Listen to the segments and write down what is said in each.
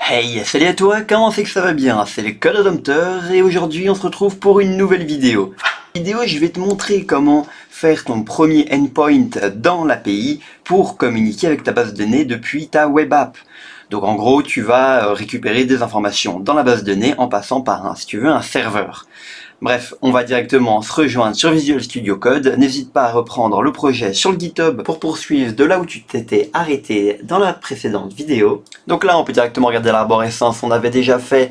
Hey, salut à toi, comment c'est que ça va bien? C'est le CodeAdompteur et aujourd'hui on se retrouve pour une nouvelle vidéo. Je vais te montrer comment faire ton premier endpoint dans l'API pour communiquer avec ta base de données depuis ta web app. Donc en gros, tu vas récupérer des informations dans la base de données en passant par si tu veux, un serveur. Bref, on va directement se rejoindre sur Visual Studio Code. N'hésite pas à reprendre le projet sur le GitHub pour poursuivre de là où tu t'étais arrêté dans la précédente vidéo. Donc là, on peut directement regarder l'arborescence. On avait déjà fait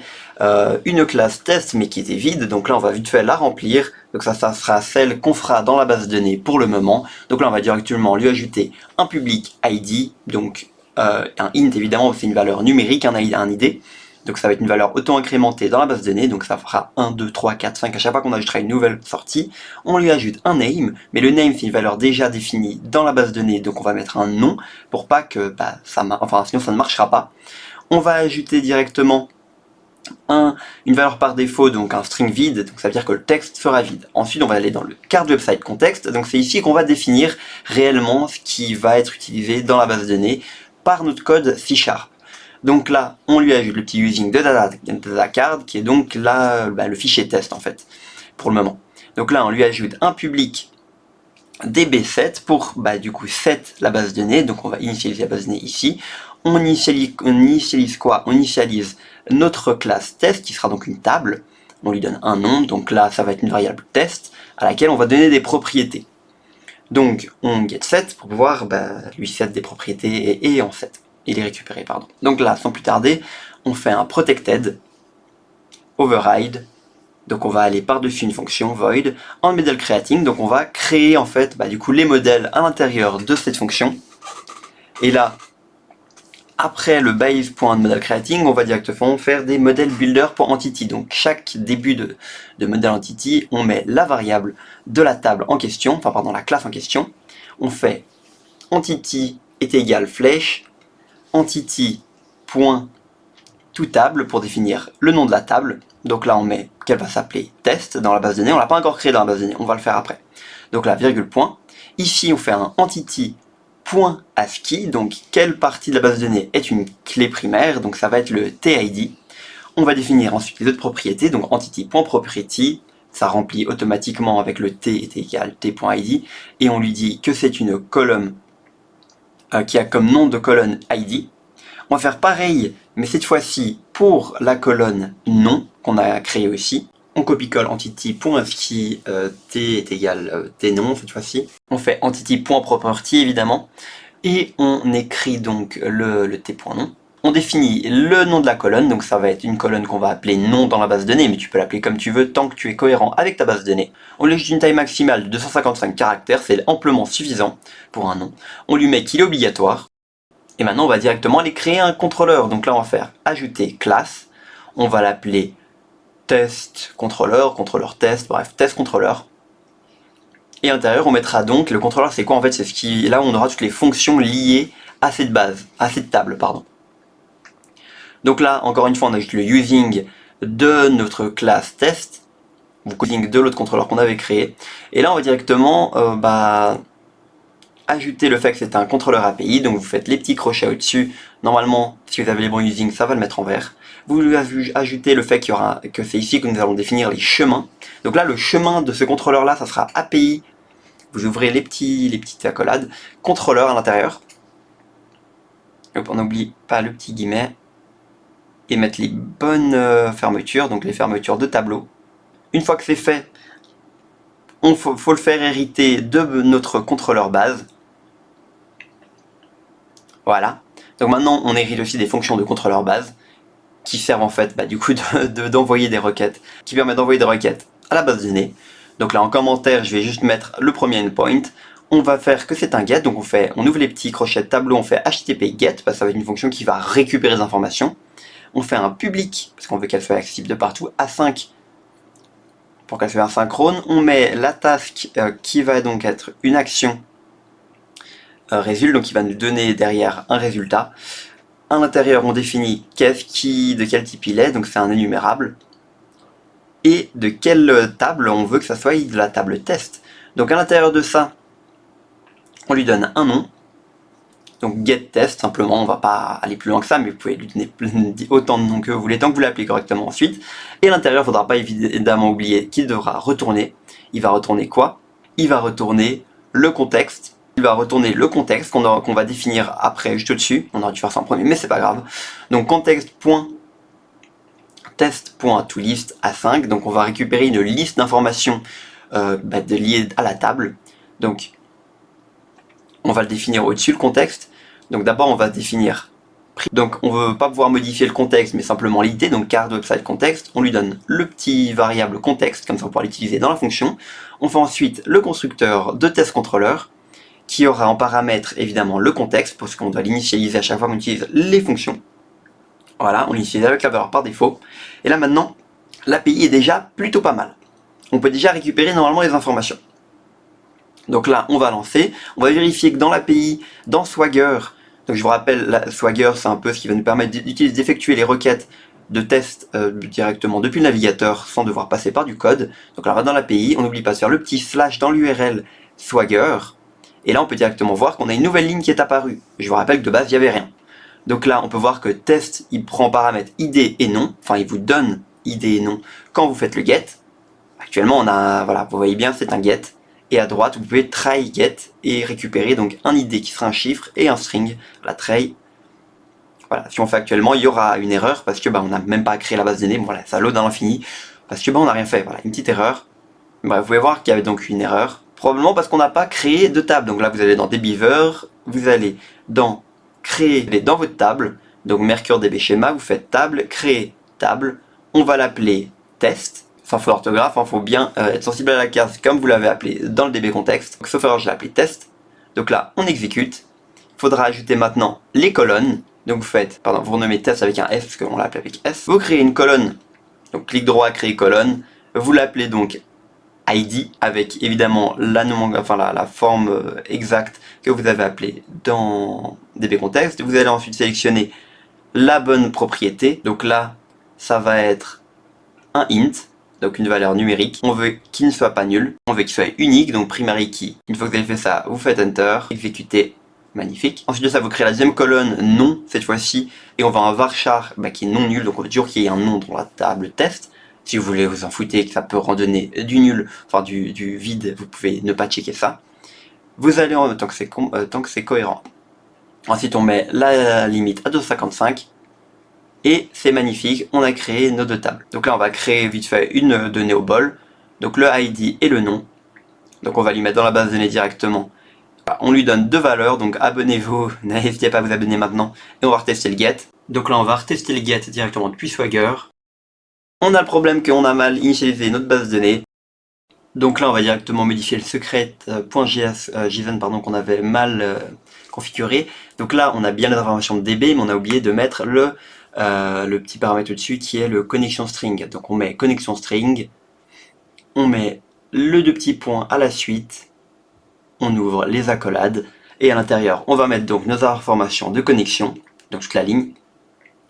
une classe test, mais qui était vide. Donc là, on va vite fait la remplir. Donc ça sera celle qu'on fera dans la base de données pour le moment. Donc là, on va directement lui ajouter un public ID. Donc un int, évidemment, c'est une valeur numérique, un ID. Donc ça va être une valeur auto-incrémentée dans la base de données, donc ça fera 1, 2, 3, 4, 5, à chaque fois qu'on ajoutera une nouvelle sortie, on lui ajoute un name, mais le name c'est une valeur déjà définie dans la base de données, donc on va mettre un nom, pour pas que sinon ça ne marchera pas. On va ajouter directement une valeur par défaut, donc un string vide, donc ça veut dire que le texte sera vide. Ensuite on va aller dans le card website context, donc c'est ici qu'on va définir réellement ce qui va être utilisé dans la base de données par notre code C#. Donc là, on lui ajoute le petit using de data card, qui est donc là le fichier test en fait, pour le moment. Donc là, on lui ajoute un public db7 pour du coup set la base de données. Donc on va initialiser la base de données ici. On initialise quoi? On initialise notre classe test, qui sera donc une table. On lui donne un nom, donc là, ça va être une variable test, à laquelle on va donner des propriétés. Donc on get set pour pouvoir lui set des propriétés et en set. Et les récupérer, pardon. Donc là, sans plus tarder, on fait un protected override. Donc on va aller par-dessus une fonction void en model creating. Donc on va créer en fait du coup les modèles à l'intérieur de cette fonction. Et là, après le base.model creating, on va directement faire des modèles builder pour entity. Donc chaque début de modèle entity, on met la variable de la table en question, enfin pardon, la classe en question. On fait entity est égal flèche entity.toTable pour définir le nom de la table. Donc là on met qu'elle va s'appeler test dans la base de données. On l'a pas encore créé dans la base de données, on va le faire après. Donc là virgule point. Ici on fait un entity.ASCII, donc quelle partie de la base de données est une clé primaire, donc ça va être le TID. On va définir ensuite les autres propriétés, donc entity.property, ça remplit automatiquement avec le t est égal t.id, et on lui dit que c'est une colonne qui a comme nom de colonne ID. On va faire pareil, mais cette fois-ci pour la colonne nom qu'on a créée aussi. On copie-colle entity.ASCII t est égal t-nom cette fois-ci. On fait entity.property évidemment. Et on écrit donc le t.nom. On définit le nom de la colonne, donc ça va être une colonne qu'on va appeler nom dans la base de données, mais tu peux l'appeler comme tu veux tant que tu es cohérent avec ta base de données. On lui ajoute une taille maximale de 255 caractères, c'est amplement suffisant pour un nom. On lui met qu'il est obligatoire. Et maintenant on va directement aller créer un contrôleur. Donc là on va faire ajouter classe, on va l'appeler test contrôleur, contrôleur test, bref, test contrôleur. Et à l'intérieur on mettra donc, le contrôleur c'est quoi en fait? C'est ce qui, là on aura toutes les fonctions liées à cette base, à cette table, pardon. Donc là encore une fois on ajoute le using de notre classe test, ou using de l'autre contrôleur qu'on avait créé. Et là on va directement ajouter le fait que c'est un contrôleur API, donc vous faites les petits crochets au-dessus. Normalement, si vous avez les bons using, ça va le mettre en vert. Vous lui ajoutez le fait que c'est ici que nous allons définir les chemins. Donc là, le chemin de ce contrôleur-là, ça sera API. Vous ouvrez les petites accolades, contrôleur à l'intérieur. On n'oublie pas le petit guillemet. Et mettre les bonnes fermetures, donc les fermetures de tableau. Une fois que c'est fait, faut le faire hériter de notre contrôleur base. Voilà. Donc maintenant, on hérite aussi des fonctions de contrôleur base qui servent en fait du coup d'envoyer des requêtes, qui permettent d'envoyer des requêtes à la base de données. Donc là en commentaire, je vais juste mettre le premier endpoint. On va faire que c'est un get, donc on ouvre les petits crochets de tableau, on fait HTTP get, parce que ça va être une fonction qui va récupérer des informations. On fait un public, parce qu'on veut qu'elle soit accessible de partout, A5, pour qu'elle soit asynchrone. On met la task qui va donc être une action résulte, donc qui va nous donner derrière un résultat. À l'intérieur, on définit de quel type il est, donc c'est un énumérable. Et de quelle table on veut que ça soit de la table test. Donc à l'intérieur de ça, on lui donne un nom. Donc getTest, simplement, on va pas aller plus loin que ça, mais vous pouvez lui donner autant de noms que vous voulez, tant que vous l'appelez correctement ensuite. Et à l'intérieur, il ne faudra pas évidemment oublier qu'il devra retourner. Il va retourner quoi? Il va retourner le contexte. Il va retourner le contexte qu'on va définir après, juste au-dessus. On aurait dû faire ça en premier, mais c'est pas grave. Donc contexte.test.toList A5. Donc on va récupérer une liste d'informations liées à la table. Donc on va le définir au-dessus le contexte. Donc d'abord on va définir. Donc on ne veut pas pouvoir modifier le contexte, mais simplement l'idée, donc card website context, on lui donne le petit variable contexte, comme ça on pourra l'utiliser dans la fonction. On fait ensuite le constructeur de test controller, qui aura en paramètre évidemment le contexte, parce qu'on doit l'initialiser à chaque fois qu'on utilise les fonctions. Voilà, on l'utilise avec la valeur par défaut. Et là maintenant, l'API est déjà plutôt pas mal. On peut déjà récupérer normalement les informations. Donc là, on va lancer, on va vérifier que dans l'API, dans Swagger, donc je vous rappelle, Swagger c'est un peu ce qui va nous permettre d'effectuer les requêtes de test directement depuis le navigateur sans devoir passer par du code. Donc là on va dans l'API, on n'oublie pas de faire le petit slash dans l'URL Swagger, et là on peut directement voir qu'on a une nouvelle ligne qui est apparue. Je vous rappelle que de base il n'y avait rien. Donc là on peut voir que test il prend en paramètre ID et nom, enfin il vous donne ID et nom quand vous faites le get. Actuellement on a, voilà, vous voyez bien c'est un get. Et à droite, vous pouvez try get et récupérer donc un ID qui sera un chiffre et un string. La try, voilà, si on fait actuellement, il y aura une erreur parce que on n'a même pas créé la base de données. Bon, voilà, ça load à l'infini parce que on n'a rien fait. Voilà, une petite erreur. Bref, vous pouvez voir qu'il y avait donc une erreur. Probablement parce qu'on n'a pas créé de table. Donc là, vous allez dans Dbeaver, vous allez dans créer dans votre table. Donc MercureDB schéma, vous faites table, créer table. On va l'appeler test. Sans faute d'orthographe, il faut bien être sensible à la case comme vous l'avez appelé dans le DB contexte. Donc, sauf erreur, je l'ai appelé test. Donc là, on exécute. Il faudra ajouter maintenant les colonnes. Donc vous faites, vous renommez test avec un S parce qu'on l'a appelé avec S. Vous créez une colonne. Donc clic droit, créer colonne. Vous l'appelez donc ID avec évidemment la forme exacte que vous avez appelée dans DB contexte. Vous allez ensuite sélectionner la bonne propriété. Donc là, ça va être un int. Donc une valeur numérique, on veut qu'il ne soit pas nul, on veut qu'il soit unique, donc primary key. Une fois que vous avez fait ça, vous faites enter, exécuter, magnifique. Ensuite de ça, vous créez la deuxième colonne non, cette fois-ci, et on va un varchar qui est non nul, donc on veut toujours qu'il y ait un nom dans la table test. Si vous voulez vous en fouter, que ça peut redonner du nul, enfin du vide, vous pouvez ne pas checker ça. Vous allez, tant que c'est cohérent. Ensuite, on met la limite à 255. Et c'est magnifique, on a créé nos deux tables. Donc là on va créer vite fait une donnée au bol, donc le ID et le nom. Donc on va lui mettre dans la base de données directement. On lui donne deux valeurs, donc abonnez-vous, n'hésitez pas à vous abonner maintenant, et on va retester le get. Donc là on va retester le get directement depuis Swagger. On a le problème qu'on a mal initialisé notre base de données. Donc là on va directement modifier le secret.json qu'on avait mal configuré. Donc là on a bien les informations de DB, mais on a oublié de mettre le petit paramètre au-dessus qui est le connection string. Donc on met connection string, on met le deux petits points à la suite, on ouvre les accolades, et à l'intérieur on va mettre donc nos informations de connexion, donc toute la ligne,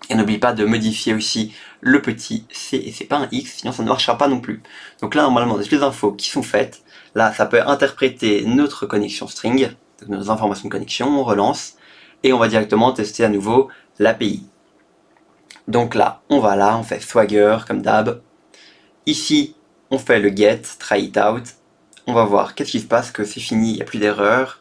et n'oublie pas de modifier aussi le petit C, et c'est pas un X, sinon ça ne marchera pas non plus. Donc là normalement toutes les infos qui sont faites, là ça peut interpréter notre connexion string, donc nos informations de connexion, on relance, et on va directement tester à nouveau l'API. Donc là, on fait Swagger comme d'hab. Ici, on fait le get, try it out. On va voir qu'est-ce qui se passe, que c'est fini, il n'y a plus d'erreur.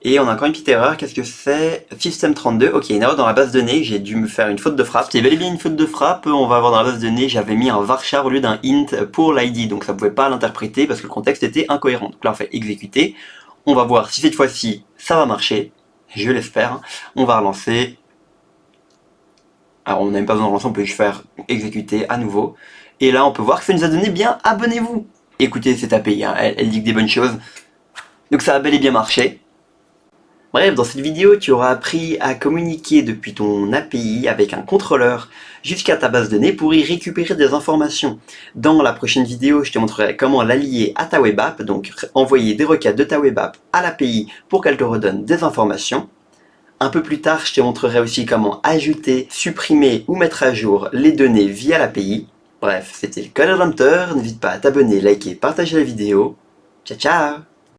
Et on a encore une petite erreur, qu'est-ce que c'est? System32, ok, une erreur dans la base de données, j'ai dû me faire une faute de frappe. C'est bel et bien une faute de frappe, on va avoir dans la base de données, j'avais mis un varchar au lieu d'un int pour l'id, donc ça ne pouvait pas l'interpréter parce que le contexte était incohérent. Donc là, on fait exécuter. On va voir si cette fois-ci, ça va marcher. Je l'espère. On va relancer. Alors on n'a même pas besoin de relancer, on peut juste faire exécuter à nouveau. Et là on peut voir que ça nous a donné bien abonnez-vous. Écoutez cette API, elle dit que des bonnes choses. Donc ça a bel et bien marché. Bref, dans cette vidéo tu auras appris à communiquer depuis ton API avec un contrôleur jusqu'à ta base de données pour y récupérer des informations. Dans la prochaine vidéo, je te montrerai comment l'allier à ta web app, donc envoyer des requêtes de ta web app à l'API pour qu'elle te redonne des informations. Un peu plus tard, je te montrerai aussi comment ajouter, supprimer ou mettre à jour les données via l'API. Bref, c'était le Code Redempteur, n'hésite pas à t'abonner, liker, partager la vidéo. Ciao ciao!